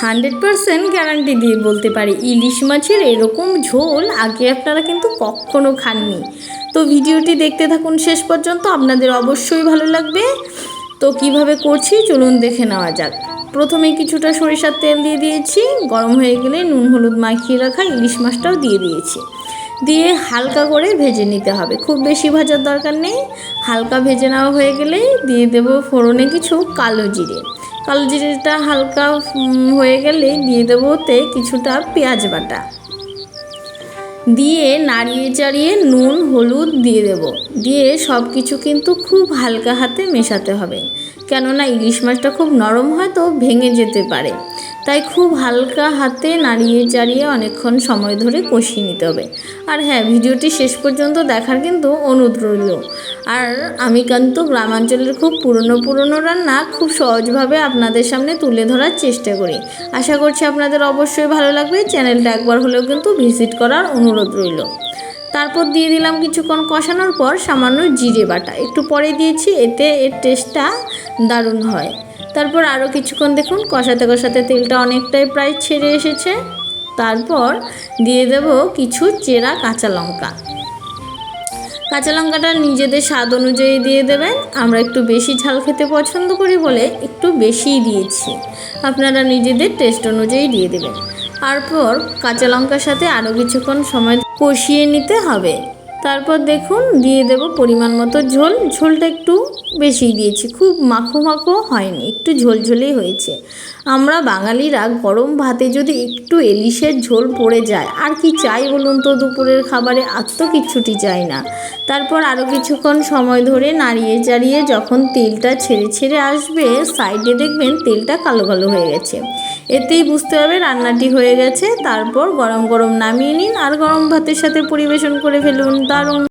100% guarantee দিয়ে বলতে পারি ইলিশ মাছের এরকম ঝোল আগে আপনারা কিন্তু কখনো খাননি। তো ভিডিওটি দেখতে থাকুন শেষ পর্যন্ত, আপনাদের অবশ্যই ভালো লাগবে। তো কিভাবে করছি চলুন দেখে নেওয়া যাক। প্রথমে কিছুটা সরিষার তেল দিয়ে দিয়েছি, গরম হয়ে গেলে নুন হলুদ মাখিয়ে রাখা ইলিশ মাছটাও দিয়ে দিয়েছি, দিয়ে হালকা করে ভেজে নিতে হবে, খুব বেশি ভাজার দরকার নেই। হালকা ভেজে নেওয়া হয়ে গেলে দিয়ে দেব ফোড়নে কিছু কালো জিরে। কালো জিরেটা হালকা হয়ে গেলে দিয়ে দেবো ওতে কিছুটা পেঁয়াজ বাটা, দিয়ে নাড়িয়ে চাড়িয়ে নুন হলুদ দিয়ে দেব, দিয়ে সব কিছু কিন্তু খুব হালকা হাতে মেশাতে হবে, কেননা ইলিশ মাছটা খুব নরম হয় তো ভেঙে যেতে পারে, তাই খুব হালকা হাতে নাড়িয়ে চাড়িয়ে অনেকক্ষণ সময় ধরে কষিয়ে নিতে হবে। আর হ্যাঁ, ভিডিওটি শেষ পর্যন্ত দেখার কিন্তু অনুরোধ রইল। আর আমি কিন্তু গ্রামাঞ্চলের খুব পুরনো রান্না খুব সহজভাবে আপনাদের সামনে তুলে ধরার চেষ্টা করি। আশা করছি আপনাদের অবশ্যই ভালো লাগবে। চ্যানেলটা একবার হলেও কিন্তু ভিজিট করার অনুরোধ রইল। তারপর দিয়ে দিলাম কিছুক্ষণ কষানোর পর সামান্য জিরে বাটা, একটু পরে দিয়েছি, এতে এর টেস্টটা দারুণ হয়। তারপর আরও কিছুক্ষণ দেখুন কষাতে কষাতে তেলটা অনেকটাই প্রায় ছেড়ে এসেছে। তারপর দিয়ে দেব কিছু চেরা কাঁচা লঙ্কা। কাঁচা লঙ্কাটা নিজেদের স্বাদ অনুযায়ী দিয়ে দেবেন, আমরা একটু বেশি ঝাল খেতে পছন্দ করি বলে একটু বেশিই দিয়েছি, আপনারা নিজেদের টেস্ট অনুযায়ী দিয়ে দেবেন। তারপর কাঁচা লঙ্কার সাথে আরও কিছুক্ষণ সময় কষিয়ে নিতে হবে। তারপর দেখুন দিয়ে দেব পরিমাণ মতো ঝোল। ঝোলটা একটু বেশি দিয়েছি, খুব মাখো মাখো হয়নি, একটু ঝোলঝোলেই হয়েছে। আমরা বাঙালিরা গরম ভাতে যদি একটু ইলিশের ঝোল পড়ে যায় আর কি চাই বলুন তো, দুপুরের খাবারে আর তো কিচ্ছুটি চাই না। তারপর আরও কিছুক্ষণ সময় ধরে নাড়িয়ে চাড়িয়ে যখন তেলটা ছেড়ে ছেড়ে আসবে, সাইডে দেখবেন তেলটা কালো কালো হয়ে গেছে, এতেই বুঝতে হবে রান্নাটি হয়ে গেছে। তারপর গরম গরম নামিয়ে নিন আর গরম ভাতের সাথে পরিবেশন করে ফেলুন, দারুণ।